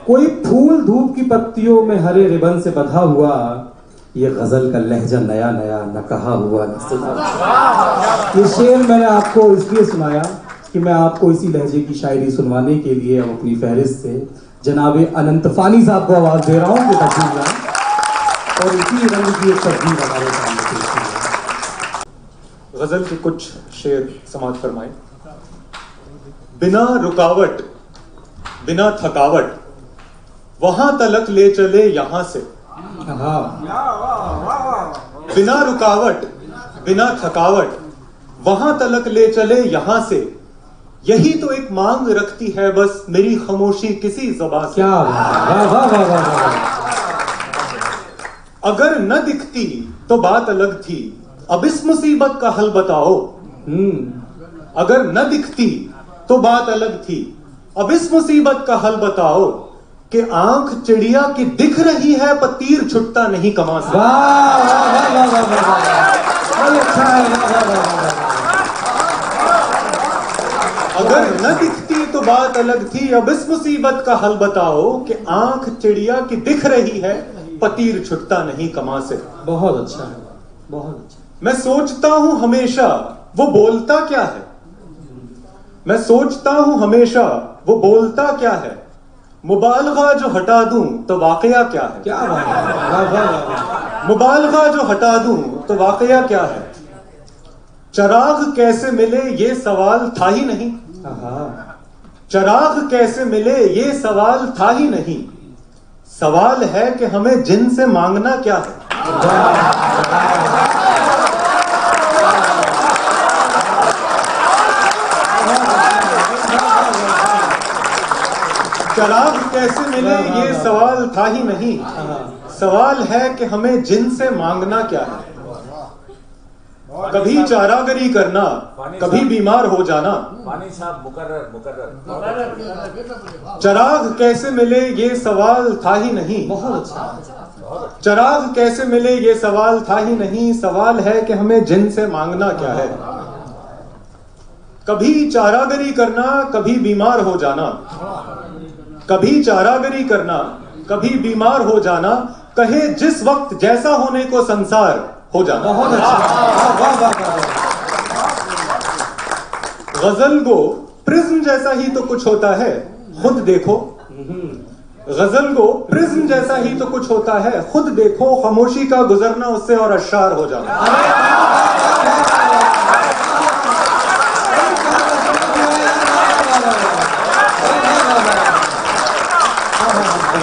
कोई फूल धूप की पत्तियों में हरे रिबन से बंधा हुआ, ये गजल का लहजा नया नया न कहा हुआ न सुना। ये शेर मैंने आपको इसलिए सुनाया कि मैं आपको इसी लहजे की शायरी सुनवाने के लिए अब अपनी फहरिस्त से जनाबे अनंत फानी साहब को आवाज दे रहा हूँ कि तस्वीर लाएं और इसी रंग की एक तस्वीर हमारे सामने पेश की। गजल के कुछ शेर समाज फरमाए। बिना रुकावट बिना थकावट वहां तलक ले चले यहां से। बिना रुकावट बिना थकावट वहां तलक ले चले यहां से। यही तो एक मांग रखती है बस मेरी खामोशी किसी ज़बान से। क्या वाह वाह वाह वाह वाह। अगर न दिखती तो बात अलग थी, अब इस मुसीबत का हल बताओ। अगर न दिखती तो बात अलग थी, अब इस मुसीबत का हल बताओ कि आंख चिड़िया की दिख रही है पर तीर छुटता नहीं कमा से। अगर न दिखती तो बात अलग थी, अब इस मुसीबत का हल बताओ कि आंख चिड़िया की दिख रही है पर तीर छुटता नहीं कमा से। बहुत अच्छा है, बहुत अच्छा। मैं सोचता हूं हमेशा वो बोलता क्या है। मैं सोचता हूं हमेशा वो बोलता क्या है। मुबालगा जो हटा दूं तो वाकया क्या है। क्या बात है। मुबालगा जो हटा दूं तो वाकया क्या है। चराग कैसे मिले ये सवाल था ही नहीं। चराग कैसे मिले ये सवाल था ही नहीं। सवाल है कि हमें जिनसे मांगना क्या है। चराग कैसे मिले ये सवाल था ही नहीं। सवाल है कि हमें जिनसे मांगना क्या है। कभी चारागरी करना, कभी बीमार हो जाना। चराग कैसे मिले ये सवाल था ही नहीं। बहुत अच्छा। चराग कैसे मिले ये सवाल था ही नहीं। सवाल है कि हमें जिनसे मांगना क्या है। कभी चारागरी करना, कभी बीमार हो जाना। कभी चारागरी करना, कभी बीमार हो जाना। कहे जिस वक्त जैसा होने को संसार हो जाना। बहुत अच्छा। गजल को प्रिज्म जैसा ही तो कुछ होता है, खुद देखो। गजल को प्रिज्म जैसा ही तो कुछ होता है, खुद देखो। खामोशी का गुजरना उससे और अशार हो जाना।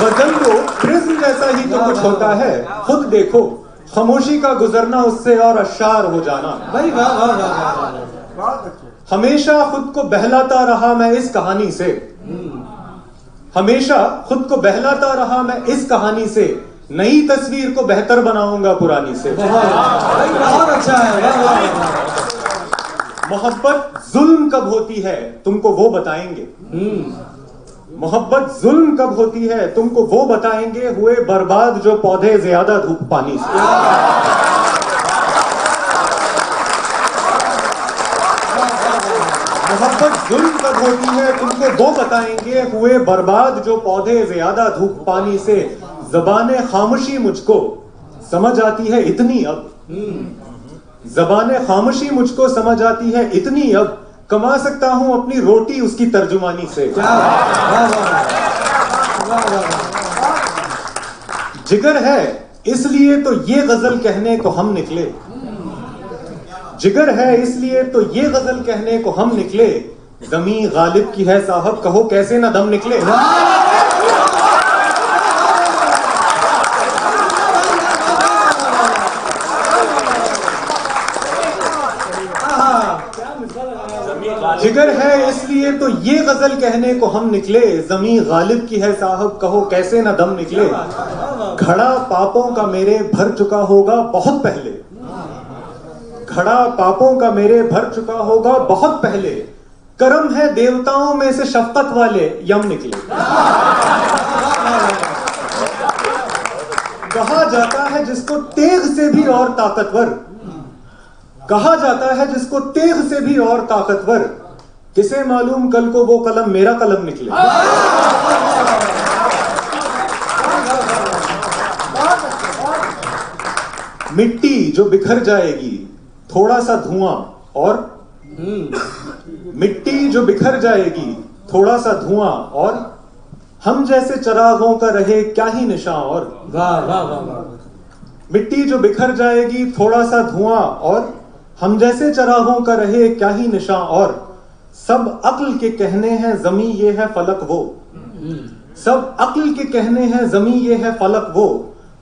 गजल को प्रिज्म जैसा ही तो कुछ होता है, खुद देखो। खामोशी का गुजरना उससे और अशार हो जाना। भाई वाह वाह वाह। हमेशा खुद को बहलाता रहा मैं इस कहानी से। हमेशा खुद को बहलाता रहा मैं इस कहानी से। नई तस्वीर को बेहतर बनाऊंगा पुरानी से। बहुत अच्छा है। मोहब्बत जुल्म कब होती है तुमको वो बताएंगे। मोहब्बत जुल्म कब होती है तुमको वो बताएंगे। हुए बर्बाद जो पौधे ज्यादा धूप पानी से। मोहब्बत जुल्म कब होती है तुमको वो बताएंगे। हुए बर्बाद जो पौधे ज्यादा धूप पानी से। ज़बाने खामोशी मुझको समझ आती है इतनी अब। ज़बाने खामोशी मुझको समझ आती है इतनी अब। कमा सकता हूं अपनी रोटी उसकी तर्जुमानी से। जिगर है इसलिए तो ये गजल कहने को हम निकले। जिगर है इसलिए तो ये गजल कहने को हम निकले। ज़मीं गालिब की है साहब कहो कैसे न दम निकले। जिगर है इसलिए तो ये गजल कहने को हम निकले। ज़मीं गालिब की है साहब कहो कैसे न दम निकले। घड़ा पापों का मेरे भर चुका होगा बहुत पहले। घड़ा पापों का मेरे भर चुका होगा बहुत पहले। करम है देवताओं में से शफकत वाले यम निकले। कहा जाता है जिसको तेग से भी और ताकतवर। कहा जाता है जिसको तेग से भी और ताकतवर। किसे मालूम कल को वो कलम मेरा कलम निकले। मिट्टी जो बिखर जाएगी थोड़ा सा धुआं और मिट्टी जो बिखर जाएगी थोड़ा सा धुआं और हम जैसे चरागों का रहे क्या ही निशान और। वाह वाह वाह वाह। मिट्टी जो बिखर जाएगी थोड़ा सा धुआं और हम जैसे चरागों का रहे क्या ही निशान और सब अक्ल के कहने हैं जमी ये है फलक वो। सब अक्ल के कहने हैं जमी ये है फलक वो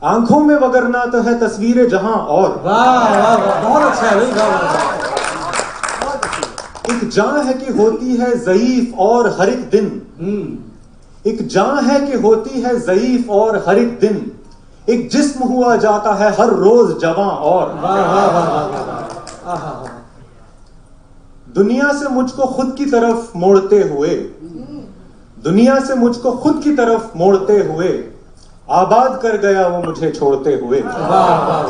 आंखों में वगरना तो है तस्वीरें जहां और। वाह वाह वाह, बहुत अच्छा है भाई, वाह। एक जान है कि होती है ज़ईफ और हर एक दिन। एक जान है कि होती है ज़ईफ और हर एक दिन एक जिस्म हुआ जाता है हर रोज जवां और। वाह वाह वाह वाह वाह। आहा। दुनिया से मुझको खुद की तरफ मोड़ते हुए दुनिया से मुझको खुद की तरफ मोड़ते हुए आबाद कर गया वो मुझे छोड़ते हुए। वाह वाह वाह,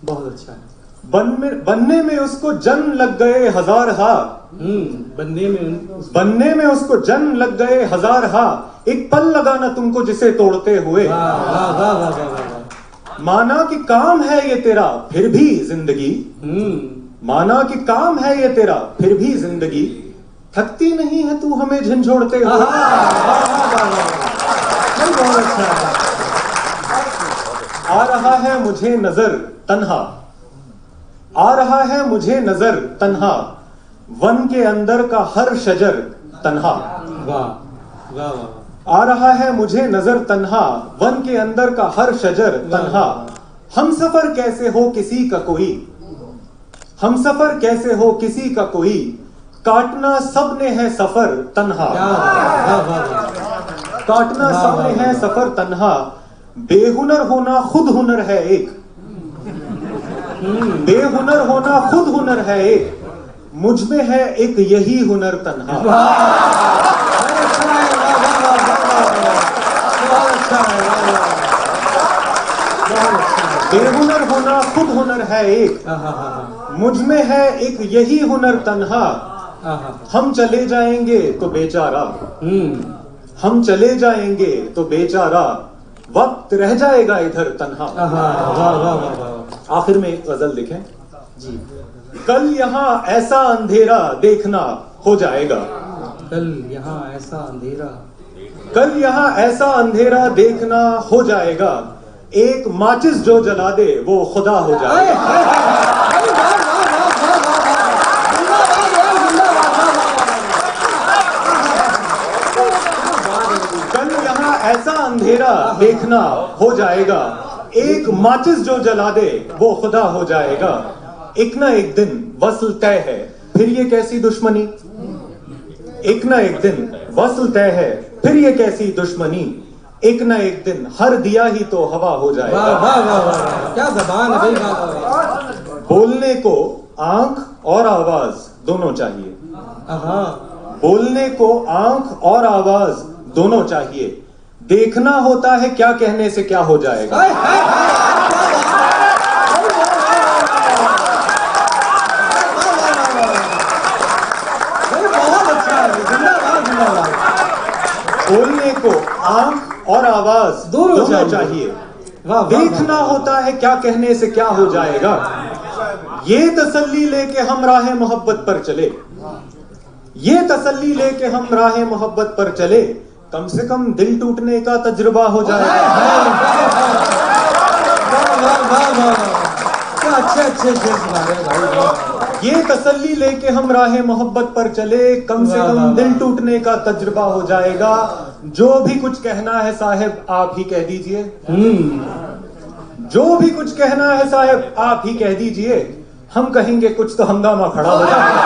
बहुत अच्छा है। बनने में उसको जन्म लग गए हजार हा। बनने में उसको जन्म लग गए हजार हा एक पल लगाना तुमको जिसे तोड़ते हुए। वाह वाह वाह वाह वाह वाह। माना कि काम है ये तेरा फिर भी जिंदगी। माना कि काम है ये तेरा फिर भी जिंदगी थकती नहीं है तू हमें झंझोड़ते हुए। बहुत अच्छा है। आ रहा है मुझे नजर तन्हा आ रहा है मुझे नजर तन्हा वन के अंदर का हर शजर तन्हा। वाह वाह वाह। आ रहा है मुझे नजर तन्हा वन के अंदर का हर शजर तन्हा हम सफर कैसे हो किसी का कोई हम सफर कैसे हो किसी का कोई काटना सबने है सफर तन्हा। काटना सबने है सफर तन्हा बेहुनर होना खुद हुनर है एक। बेहुनर होना खुद हुनर है एक मुझ में है एक यही हुनर तन्हा। बेहुनर होना खुद हुनर है एक मुझ में है एक यही हुनर तन्हा हम चले जाएंगे तो बेचारा हम चले जाएंगे तो बेचारा वक्त रह जाएगा इधर तन्हा। आखिर में एक गजल लिखें जी। कल यहाँ ऐसा अंधेरा देखना हो जाएगा। कल यहाँ ऐसा अंधेरा कल यहाँ ऐसा अंधेरा देखना हो जाएगा एक माचिस जो जला दे वो खुदा हो जाएगा। कल यहाँ ऐसा अंधेरा देखना हो जाएगा एक माचिस जो जला दे वो खुदा हो जाएगा। एक ना एक दिन वस्ल तय है फिर ये कैसी दुश्मनी। एक ना एक दिन वस्ल तय है फिर ये कैसी दुश्मनी एक ना एक दिन हर दिया ही तो हवा हो जाएगा। वाह वाह वाह वाह, क्या जबान है भाई। वाह। बोलने को आंख और आवाज दोनों चाहिए। बोलने को आंख और आवाज दोनों चाहिए देखना होता है क्या कहने से क्या हो जाएगा। बोलने को आंख और आवाज दोनों चाहिए देखना होता है क्या कहने से क्या हो जाएगा। ये तसल्ली लेके हम राह मोहब्बत पर चले ये तसल्ली लेके हम राह मोहब्बत पर चले कम से कम दिल टूटने का तजुर्बा हो जाएगा। क्या अच्छे अच्छे शेर सुना रहे भाई। ये तसल्ली लेके हम राह मोहब्बत पर चले कम से कम दिल टूटने का तजुर्बा हो जाएगा। जो भी कुछ कहना है साहब आप ही कह दीजिए। जो भी कुछ कहना है साहब आप ही कह दीजिए हम कहेंगे कुछ तो हंगामा खड़ा हो जाएगा।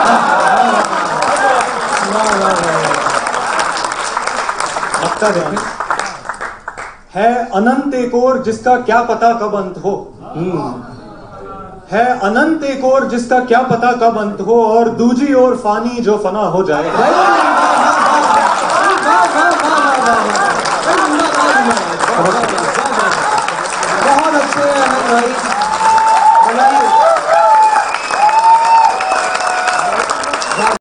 है अनंत एक और जिसका क्या पता कब अंत हो। है अनंत एक और जिसका क्या पता कब अंत हो और दूजी ओर फानी जो फना हो जाएगा।